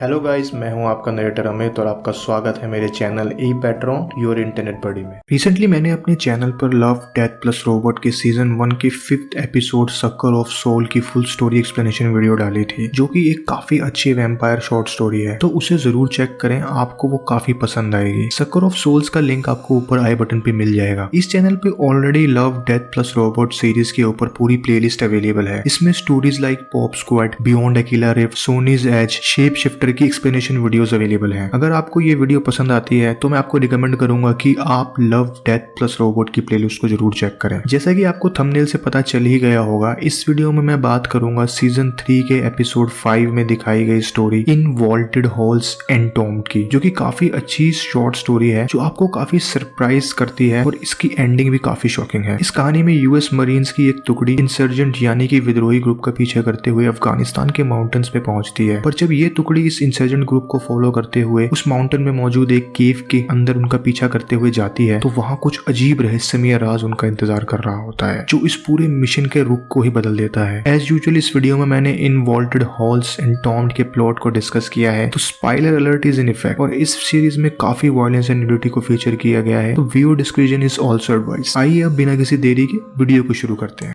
Hello guys, मैं हूं आपका नरेटर अमित और आपका स्वागत है मेरे channel E patron your internet buddy में। रिसेंटली मैंने अपने चैनल पर लव डेथ प्लस रोबोट के सीजन 1 की 5th episode sucker of soul की फुल स्टोरी एक्सप्लेनेशन वीडियो डाली थी, जो कि एक काफी अच्छी वैम्पायर शॉर्ट स्टोरी है, तो उसे जरूर चेक करें, आपको वो काफी पसंद आएगी। सकर ऑफ सोल्स का लिंक आपको ऊपर आई बटन पे मिल जाएगा। इस चैनल पे already love death plus robot series के ऊपर पूरी प्लेलिस्ट अवेलेबल है। इसमें stories like pop squad, beyond अकेला रिफ्ट, सोनीज एज, शेप शिफ्टर की एक्सप्लेनेशन वीडियोस अवेलेबल हैं। अगर आपको ये वीडियो पसंद आती है तो मैं आपको रिकमेंड करूंगा कि आप लव डेथ प्लस रोबोट की प्लेलिस्ट को जरूर चेक करें। जैसा कि आपको थंबनेल से पता चल ही गया होगा, इस वीडियो में मैं बात करूंगा सीजन 3 के एपिसोड 5 में दिखाई गई स्टोरी इन वॉल्टेड हॉल्स एंटोम्ड की, जो कि काफी अच्छी शॉर्ट स्टोरी है, जो आपको काफी सरप्राइज करती है और इसकी एंडिंग भी काफी शॉकिंग है। इस कहानी में यूएस मरीन्स की एक टुकड़ी इंसर्जेंट यानी कि विद्रोही ग्रुप का पीछा करते हुए अफगानिस्तान के माउंटेन्स पे पहुंचती है, पर जब ये टुकड़ी इस इंसर्जेंट ग्रुप को फॉलो करते हुए उस माउंटेन में मौजूद एक केव के अंदर उनका पीछा करते हुए जाती है, तो वहां कुछ अजीब रहस्यमय राज उनका इंतजार कर रहा होता है, जो इस पूरे मिशन के रुख को ही बदल देता है। एज यूजुअल इस वीडियो में मैंने इन वॉल्टेड हॉल्स एंड टॉम्ड के प्लॉट को डिस्कस किया है, तो spoiler alert is in effect, और इस सीरीज में काफी वायलेंस एंड न्यूडिटी को फीचर किया गया है, तो viewer description is also advice. आइए अब बिना किसी देरी के वीडियो को शुरू करते हैं।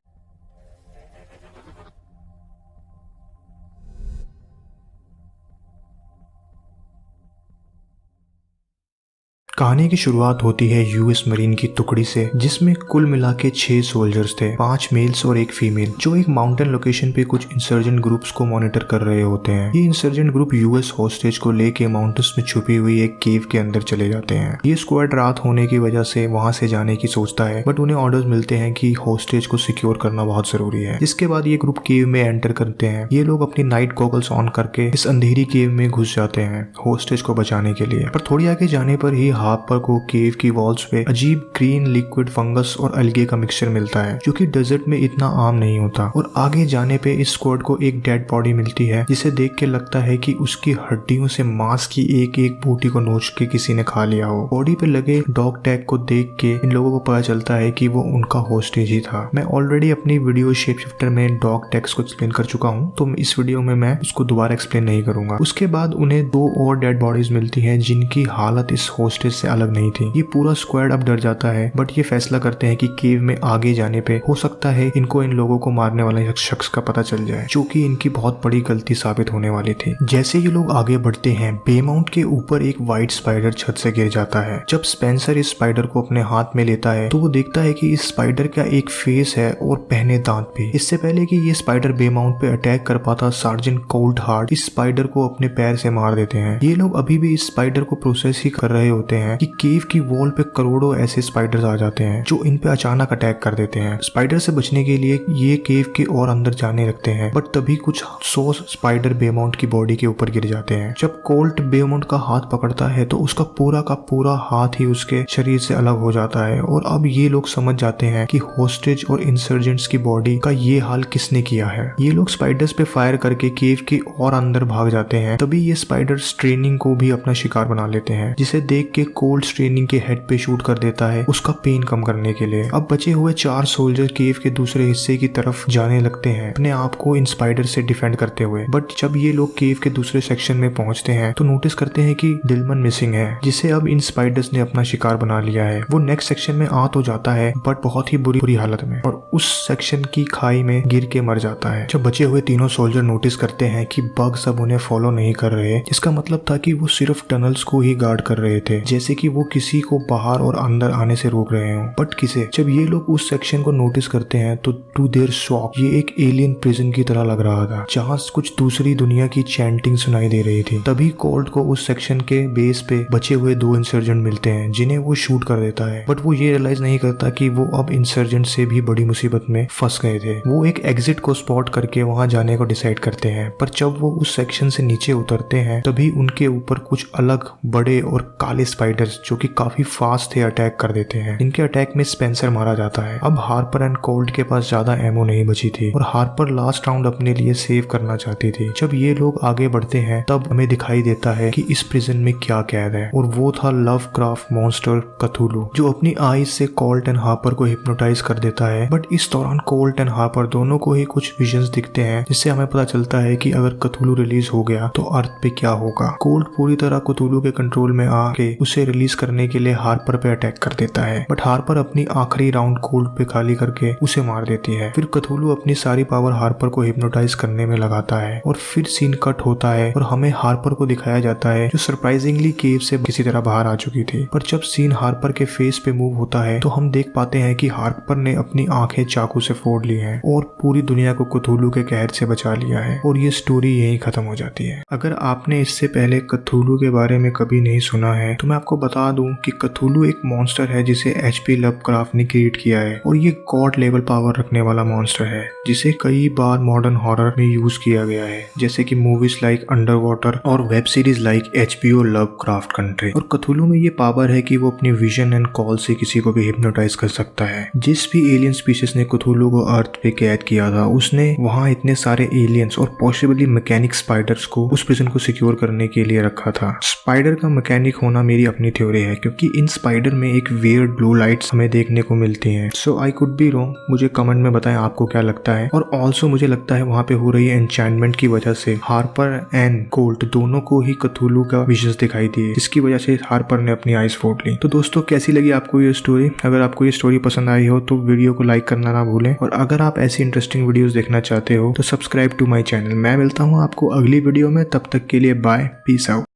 कहानी की शुरुआत होती है यूएस मरीन की टुकड़ी से, जिसमें कुल मिला के 6 सोल्जर्स थे, 5 मेल्स और 1 फीमेल, जो एक माउंटेन लोकेशन पे कुछ इंसर्जेंट ग्रुप्स को मॉनिटर कर रहे होते हैं। ये इंसर्जेंट ग्रुप यूएस हॉस्टेज को लेके माउंटेन्स में छुपी हुई एक केव के अंदर चले जाते हैं। ये स्क्वाड रात होने की वजह से वहां से जाने की सोचता है, बट उन्हें ऑर्डर्स मिलते हैं कि हॉस्टेज को सिक्योर करना बहुत जरूरी है। जिसके बाद ये ग्रुप केव में एंटर करते हैं। ये लोग अपनी नाइट गॉगल्स ऑन करके इस अंधेरी केव में घुस जाते हैं हॉस्टेज को बचाने के लिए, पर थोड़ी आगे जाने पर ही हापर को केव की वॉल्स पे अजीब ग्रीन लिक्विड फंगस और अलगे का मिक्सचर मिलता है, जो कि डेजर्ट में इतना आम नहीं होता। और आगे जाने पे इस स्क्वाड को एक डेड बॉडी मिलती है, जिसे देख के लगता है कि उसकी हड्डियों से मांस की एक एक बूटी को नोच के किसी ने खा लिया हो। बॉडी पे लगे डॉग टैग को देख के इन लोगों को पता चलता है कि वो उनका हॉस्टेज ही था। मैं ऑलरेडी अपनी वीडियो शेप शिफ्टर में डॉग टैग्स को एक्सप्लेन कर चुका हूँ, तो इस वीडियो में मैं उसको दोबारा एक्सप्लेन नहीं करूंगा। उसके बाद उन्हें 2 और डेड बॉडीज मिलती है, जिनकी हालत इस हॉस्टेज से अलग नहीं थी। ये पूरा स्क्वाड अब डर जाता है, बट ये फैसला करते हैं कि केव में आगे जाने पे हो सकता है इनको इन लोगों को मारने वाले शख्स का पता चल जाए, जो कि इनकी बहुत बड़ी गलती साबित होने वाली थी। जैसे ये लोग आगे बढ़ते हैं, बे माउंट के ऊपर एक व्हाइट स्पाइडर छत से गिर जाता है। जब स्पेंसर इस स्पाइडर को अपने हाथ में लेता है, तो वो देखता है कि इस स्पाइडर का एक फेस है और पहने दांत भी। इससे पहले कि ये स्पाइडर बे माउंट पे अटैक कर पाता, सार्जेंट कोल्ड हार्ट इस स्पाइडर को अपने पैर से मार देते हैं। ये लोग अभी भी इस स्पाइडर को प्रोसेस ही कर रहे होते हैं कि केव की वॉल पे करोड़ों ऐसे स्पाइडर्स आ जाते हैं, जो इन पे अचानक अटैक कर देते हैं। स्पाइडर से बचने के लिए ये केव के और अंदर जाने लगते हैं, बट तभी कुछ 100 स्पाइडर बेमाउंट की बॉडी के ऊपर गिर जाते हैं। जब कोल्ट बेमाउंट का हाथ पकड़ता है, तो उसका पूरा का पूरा हाथ ही उसके शरीर से अलग हो जाता है, और अब ये लोग समझ जाते हैं कि हॉस्टेज और इंसर्जेंट्स की बॉडी का ये हाल किसने किया है। ये लोग स्पाइडर्स पे फायर करके केव के और अंदर भाग जाते हैं। तभी ये स्पाइडर स्ट्रेनिंग को भी अपना शिकार बना लेते हैं, जिसे देख के कोल्ड स्ट्रेनिंग के हेड पे शूट कर देता है उसका पेन कम करने के लिए। अब बचे हुए 4 सोल्जर केव के दूसरे हिस्से की तरफ जाने लगते हैं, अपने आप को इन स्पाइडर से डिफेंड करते हुए। बट जब ये लोग केव के दूसरे सेक्शन में पहुंचते हैं, तो नोटिस करते हैं कि डिलमन मिसिंग है, जिसे अब इन स्पाइडर्स ने अपना शिकार बना लिया है। वो नेक्स्ट सेक्शन में आ तो जाता है, बट बहुत ही बुरी हालत में, और उस सेक्शन की खाई में गिर के मर जाता है। जब बचे हुए तीनों सोल्जर नोटिस करते हैं कि बग्स अब उन्हें फॉलो नहीं कर रहे, जिसका मतलब था कि वो सिर्फ टनल्स को ही गार्ड कर रहे थे, जैसे कि वो किसी को बाहर और अंदर आने से रोक रहे हो। बट किसे? जब ये लोग उस सेक्शन को नोटिस करते हैं, तो टू देयर शॉक ये एक एलियन प्रिजन की तरह लग रहा था, जहाँ कुछ दूसरी दुनिया की चैंटिंग सुनाई दे रही थी। तभी कोल्ट को उस सेक्शन के बेस पे बचे हुए 2 इंसर्जेंट मिलते हैं, जिन्हें वो शूट कर देता है। बट वो ये रियलाइज नहीं करता कि वो अब इंसर्जेंट से भी बड़ी मुसीबत में फंस गए थे। वो एक एग्जिट को स्पॉट करके वहां जाने को डिसाइड करते हैं, पर जब वो उस सेक्शन से नीचे उतरते हैं, तभी उनके ऊपर कुछ अलग बड़े और काले स्पाइडर स्पाइडर्स जो कि काफी फास्ट थे अटैक कर देते हैं। इनके अटैक में स्पेंसर मारा जाता है। अब हार्पर एंड कोल्ट के पास ज्यादा एमो नहीं बची थी और हार्पर लास्ट राउंड अपने लिए सेव करना चाहती थी। जब ये लोग आगे बढ़ते हैं तब हमें दिखाई देता है कि इस प्रिजन में क्या कैद है और वो था लवक्राफ्ट मॉन्स्टर कथुलू, जो अपनी आईज से कोल्ट एंड हार्पर को हिप्नोटाइज कर देता है। बट इस दौरान कोल्ट एंड हार्पर दोनों को ही कुछ विजन्स दिखते हैं, जिससे हमें पता चलता है कि अगर कथुलू रिलीज हो गया तो अर्थ पे क्या होगा। कोल्ट पूरी तरह कथुलू के कंट्रोल में आके उसे रिलीज करने के लिए हार्पर पे अटैक कर देता है, बट हार्पर अपनी आखिरी राउंड कोल्ट पे खाली करके उसे मार देती है। फिर कथुलू अपनी सारी पावर हार्पर को हिप्नोटाइज करने में लगाता है और फिर सीन कट होता है और हमें हार्पर को दिखाया जाता है जो सरप्राइजिंगली केव से किसी तरह बाहर आ चुकी थी। पर जब सीन हार्पर के फेस पे मूव होता है तो हम देख पाते हैं कि हार्पर ने अपनी आंखें चाकू से फोड़ ली हैं और पूरी दुनिया को कथुलू के कहर से बचा लिया है और ये स्टोरी यहीं खत्म हो जाती है। अगर आपने इससे पहले कथुलू के बारे में कभी नहीं सुना है तो मैं आपको बता दूं कि कथुलू एक मॉन्स्टर है जिसे एचपी लवक्राफ्ट ने क्रिएट किया है और ये गॉड लेवल पावर रखने वाला मॉन्स्टर है, जिसे कई बार मॉडर्न हॉरर में यूज किया गया है, जैसे कि मूवीज लाइक अंडर वाटर और web series like HBO Lovecraft country. और कथुलू में ये पावर है कि वो अपने विजन एंड कॉल से किसी को भी हिप्नोटाइज कर सकता है। जिस भी एलियन स्पीशीज ने कथुलू को अर्थ पे कैद किया था उसने वहाँ इतने सारे एलियंस और पॉसिबली मैकेनिक स्पाइडर्स को उस प्रिजन को सिक्योर करने के लिए रखा था। स्पाइडर का मैकेनिक होना मेरी अपनी थ्योरी है, क्योंकि इन स्पाइडर में एक वियर्ड ब्लू लाइट्स हमें देखने को मिलती हैं। सो आई कुड बी रॉन्ग, मुझे कमेंट में बताएं आपको क्या लगता है। और ऑल्सो मुझे लगता है वहाँ पे हो रही एन्चैंटमेंट की वजह से हार्पर एंड कोल्ट दोनों को ही कथुलू का विजन्स दिखाई दिए, जिसकी वजह से हार्पर ने अपनी आईज फोड़ ली। तो दोस्तों कैसी लगी आपको ये स्टोरी? अगर आपको ये स्टोरी पसंद आई हो तो वीडियो को लाइक करना ना भूलें, और अगर आप ऐसी इंटरेस्टिंग वीडियोस देखना चाहते हो तो सब्सक्राइब टू माय चैनल। मैं मिलता हूँ आपको अगली वीडियो में, तब तक के लिए बाय, पीस आउट।